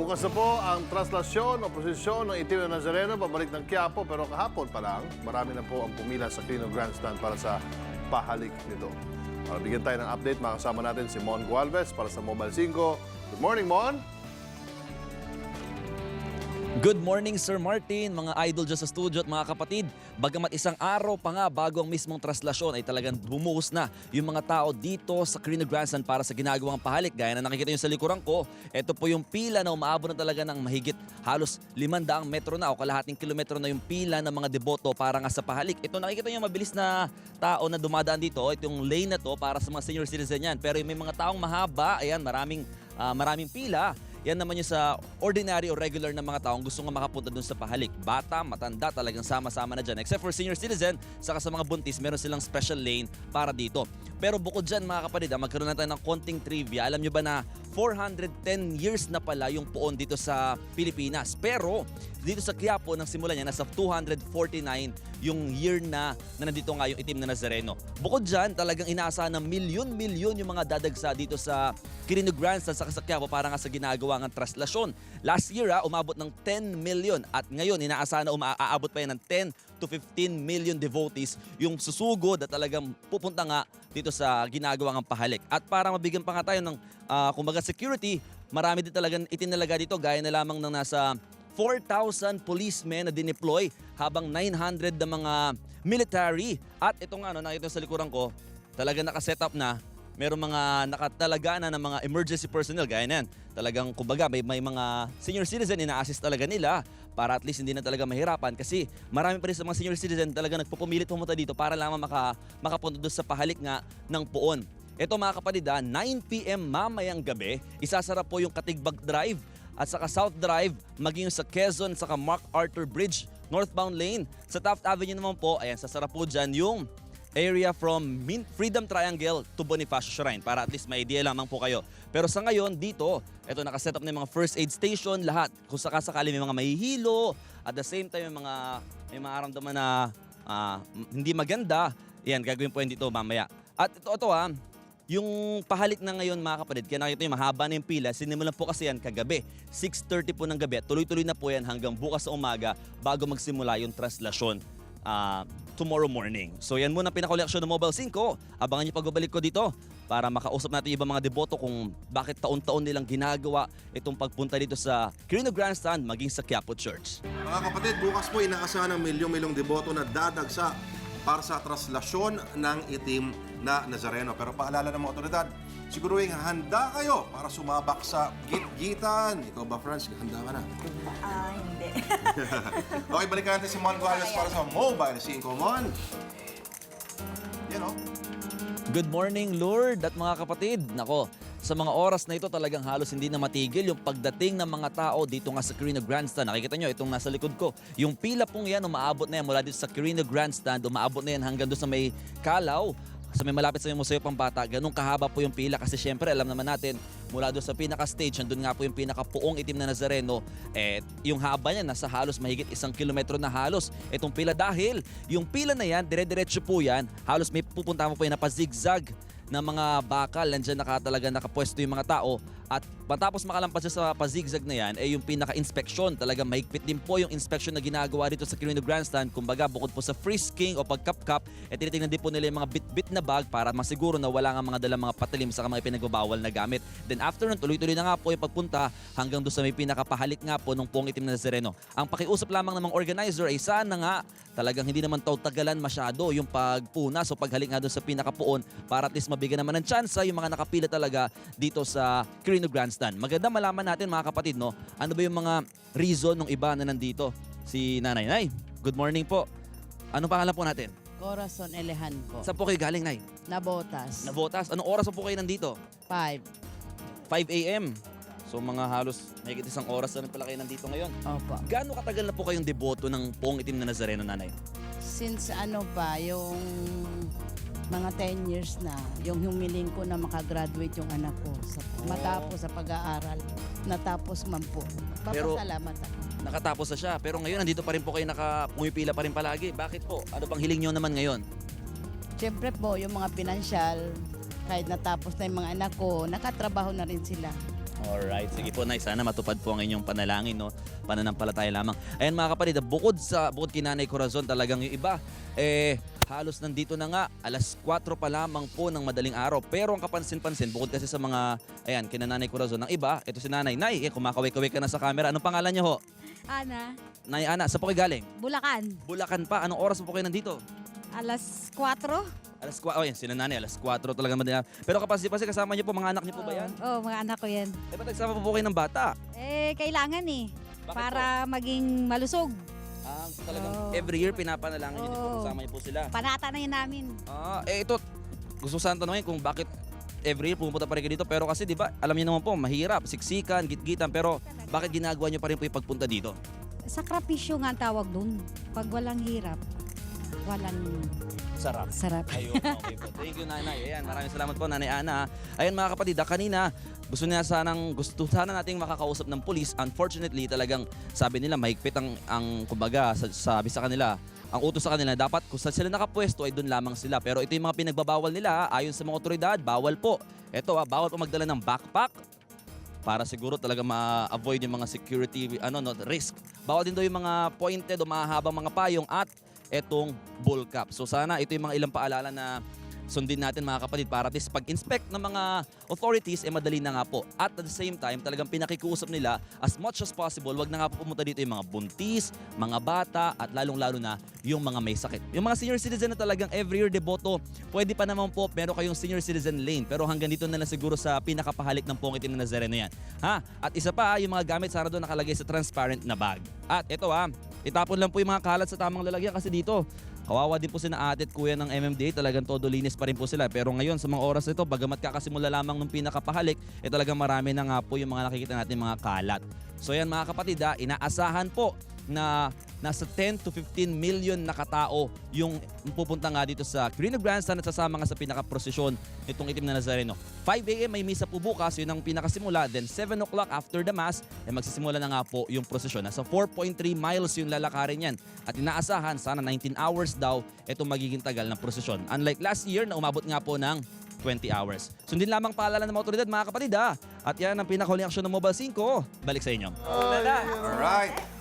Bukas na po ang traslasyon o prosesyon ng Itim na Nazareno pabalik ng Quiapo, pero kahapon pa lang, marami na po ang pumila sa Quirino Grandstand para sa pahalik nito. Para bigyan tayo ng update, makasama natin si Mon Gualvez para sa Mobile 5. Good morning, Mon! Good morning, Sir Martin, mga idol dyan sa studio at mga kapatid. Bagamat isang araw pa nga bago ang mismong traslasyon ay talagang bumuhos na yung mga tao dito sa Quirino Grandstand para sa ginagawang pahalik. Gaya na nakikita nyo sa likuran ko, ito po yung pila na umaabot na talaga ng mahigit halos 500 metro na o kalahating kilometro na yung pila ng mga deboto para nga sa pahalik. Ito nakikita nyo mabilis na tao na dumadaan dito. Ito yung lane na to para sa mga senior citizen yan. Pero may mga taong mahaba, ayan, maraming pila. Yan naman yung sa ordinary o regular na mga taong gusto nga makapunta dun sa pahalik. Bata, matanda, talagang sama-sama na dyan. Except for senior citizen, saka sa mga buntis, meron silang special lane para dito. Pero bukod dyan mga kapatid, magkaroon na tayo ng konting trivia. Alam nyo ba na 410 years na pala yung poon dito sa Pilipinas. Pero dito sa Quiapo, nang simula niya, nasa 249 yung year na nandito nga yung Itim na Nazareno. Bukod dyan, talagang inaasahan ng milyon-milyon yung mga dadagsa dito sa Quirino Grandstand sa Quiapo para nga sa ginagawa ng traslasyon. Last year, umabot ng 10 million at ngayon inaasahan na aabot pa yan ng 10 to 15 million devotees yung susugod at talagang pupunta nga dito sa ginagawa ng pahalik. At para mabigyan pa nga tayo ng kumbaga security, marami din talagang itinalaga dito gaya na lamang ng nasa 4,000 policemen na dineploy habang 900 na mga military. At ito nga, nakita sa likuran ko, talaga nakaset up na. Merong mga nakatalaga na ng mga emergency personnel, gaya na yan. Talagang, kumbaga, may mga senior citizen, ina-assist talaga nila para at least hindi na talaga mahirapan. Kasi marami pa rin sa mga senior citizen talaga nagpupumilit pumunta dito para lamang makapunta doon sa pahalik nga ng poon. Ito mga kapatid, 9 p.m. mamayang gabi, isasara po yung Katigbag Drive at saka South Drive, maging sa Quezon, saka MacArthur Bridge, northbound lane. Sa Taft Avenue naman po, ayan, sasara po dyan yung area from Freedom Triangle to Bonifacio Shrine para at least may idea lamang po kayo. Pero sa ngayon, dito, ito nakaset up na yung mga first aid station, lahat. Kung sakasakali may mga mahihilo, at the same time may maramdaman na hindi maganda, yan, gagawin po yan dito mamaya. At ito yung pahalik na ngayon mga kapatid, kaya nakita nyo mahaba na yung pila, sinimulan po kasi yan kagabi. 6:30 po ng gabi, tuloy-tuloy na po yan hanggang bukas sa umaga bago magsimula yung traslasyon tomorrow morning. So yan muna pinakoleksyon ng Mobile 5. Abangan nyo pagbabalik ko dito para makausap natin yung ibang mga deboto kung bakit taon-taon nilang ginagawa itong pagpunta dito sa Quirino Grandstand maging sa Quiapo Church. Mga kapatid, bukas po inaasahan ng milyong-milyong deboto na dadagsa para sa traslasyon ng Itim na Nazareno. Pero paalala ng mga otoridad, siguruhin handa kayo para sumabak sa gitgitan. Ikaw ba, Franz? Handa ka na? Hindi. Okay, balikan natin si Mon Gualvez para sa Mobile 5. Mon! Yan o. Good morning, Lord at mga kapatid. Nako, sa mga oras na ito talagang halos hindi na matigil yung pagdating ng mga tao dito nga sa Quirino Grandstand. Nakikita nyo, itong nasa likod ko. Yung pila pong yan, umaabot na yan mula dito sa Quirino Grandstand, umaabot na yan hanggang doon sa may Kalaw, sa may malapit sa may Museo Pambata. Ganun kahaba po yung pila kasi syempre alam naman natin mula doon sa pinaka-stage, nandun nga po yung pinaka-puong Itim na Nazareno. Yung haba niya nasa halos mahigit 1 kilometro na halos itong pila dahil yung pila na yan, dire-diretso po yan, halos may pupunta mo po yan na pa-zigzag na mga bakal, nandiyan talaga nakapwesto yung mga tao. At matapos makalampas sa pa-zigzag na yan, yung pinaka-inspection. Talaga mahigpit din po yung inspection na ginagawa dito sa Quirino Grandstand. Kumbaga, bukod po sa frisking o pagkap-kap, tinitingnan din po nila yung mga bit-bit na bag para masiguro na wala nga mga dalang mga patalim sa mga pinagbabawal na gamit. Then after nun, tuloy-tuloy na nga po yung pagpunta hanggang doon sa may pinakapahalik nga po ng Poong Itim na Nazareno. Ang pakiusap lamang ng mga organizer ay sana nga talagang hindi naman tagalan masyado yung pagpunas o paghalik nga doon sa pinakapuon para at least mabigyan naman ng tsansa yung mga nakapila talaga dito sa Quirino Grandstand. Maganda malaman natin mga kapatid, no? Ano ba yung mga reason ng iba na nandito? Si Nanay. Nay, good morning po. Ano pangalan po natin? Corazon Elehan po. Saan po kayo galing, Nay? Nabotas. Nabotas. Anong oras po kayo nandito? 5. 5 a.m. So mga halos mahigit 1 oras na rin pala kayo nandito ngayon. Opo. Gaano katagal na po kayong deboto ng Poong Itim na Nazareno, Nanay? Since yung mga 10 years na, yung humiling ko na makagraduate yung anak ko. Matapos sa pag-aaral. Natapos man po. Pero- Papasalamat ako. Nakatapos na siya, pero ngayon nandito pa rin po kayo pumipila pa rin palagi. Bakit po? Ano bang hiling nyo naman ngayon? Siyempre po, yung mga pinansyal, kahit natapos na yung mga anak ko, nakatrabaho na rin sila. Alright, sige po, Nay. Sana matupad po ang inyong panalangin, no? Pananampalataya lamang. Ayan mga kapatid, bukod kay Nanay Corazon, talagang yung iba, halos nandito na nga, alas 4 pa lamang po ng madaling araw. Pero ang kapansin-pansin, bukod kasi sa mga, ayan, kina Nanay Corazon, ng iba, ito si Nanay. Nay, kumakaway-kaway ka na sa camera. Anong pangalan niyo ho? Ana, Nay Ana, saan po kayo galing? Bulacan. Bulacan pa. Anong oras po kayo nandito? Alas 4. Alas 4. Oh, yan, sina Nanay, alas 4 talaga madaling araw. Pero kapasi kasama niyo po, mga anak niyo po ba yan? Oo, mga anak ko yan. Ba't nagsama po kayo ng bata? Kailangan Bakit para maging malusog. Talagang Oo. every year pinapanalangin niyo din po, Oo. kasama niyo po sila. Panata na yun namin. Ito, gusto sana tanongin kung bakit every year pumunta pa rin kayo dito. Pero kasi di ba, alam niyo naman po, mahirap, siksikan, gitgitan. Pero bakit ginagawa niyo pa rin po yung pagpunta dito? Sakripisyo nga ang tawag dun. Pag walang hirap, walang Sarap. sarap. Ayun, okay po. Thank you, Nanay. Ayan, maraming salamat po, Nanay Ana. Ayan mga kapatid, kanina, gusto sana nating makakausap ng pulis. Unfortunately, talagang sabi nila mahigpit ang kumbaga, sabi sa kanila, ang utos sa kanila, dapat kung saan sila nakapwesto ay doon lamang sila. Pero ito yung mga pinagbabawal nila, ayon sa mga otoridad, bawal po. Ito, bawal po magdala ng backpack para siguro talaga ma-avoid yung mga security risk. Bawal din daw yung mga pointed o mahahabang mga payong at etong bull cap. So sana ito yung mga ilang paalala na sundin natin mga kapatid para at least pag-inspect ng mga authorities, madali na nga po. At the same time, talagang pinakikiusap nila as much as possible, wag na nga po pumunta dito yung mga buntis, mga bata, at lalong-lalo na yung mga may sakit. Yung mga senior citizen na talagang every year deboto, pwede pa naman po, meron kayong senior citizen lane. Pero hanggang dito na lang siguro sa pinakapahalik ng pong itim na Nazareno yan. At isa pa, yung mga gamit sana doon nakalagay sa transparent na bag. At ito itapon lang po yung mga kalat sa tamang lalagyan kasi dito, kawawa din po sina ate at kuya ng MMDA, talagang todo linis pa rin po sila. Pero ngayon sa mga oras ito, bagamat kakasimula lamang nung pinakapahalik, talagang marami na nga po yung mga nakikita natin mga kalat. So yan mga kapatid, inaasahan po na nasa 10 to 15 million na katao yung pupunta nga dito sa Quirino Grandstand at sasama nga sa pinaka-prosesyon itong itim na Nazareno. 5 a.m. may misa po bukas, yun ang pinakasimula. Then 7 o'clock after the mass, magsisimula na nga po yung prosesyon. Nasa 4.3 miles yung lalakarin yan. At inaasahan, sana 19 hours daw itong magiging tagal ng prosesyon. Unlike last year na umabot nga po ng 20 hours. Sundin lamang paalala ng mga otoridad mga kapatid At yan ang pinakahuling aksyon ng Mobile 5. Balik sa inyo. Alright.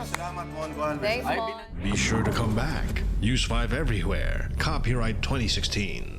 Salamat, Mon Juan. Be sure to come back. Use 5 everywhere. Copyright 2016.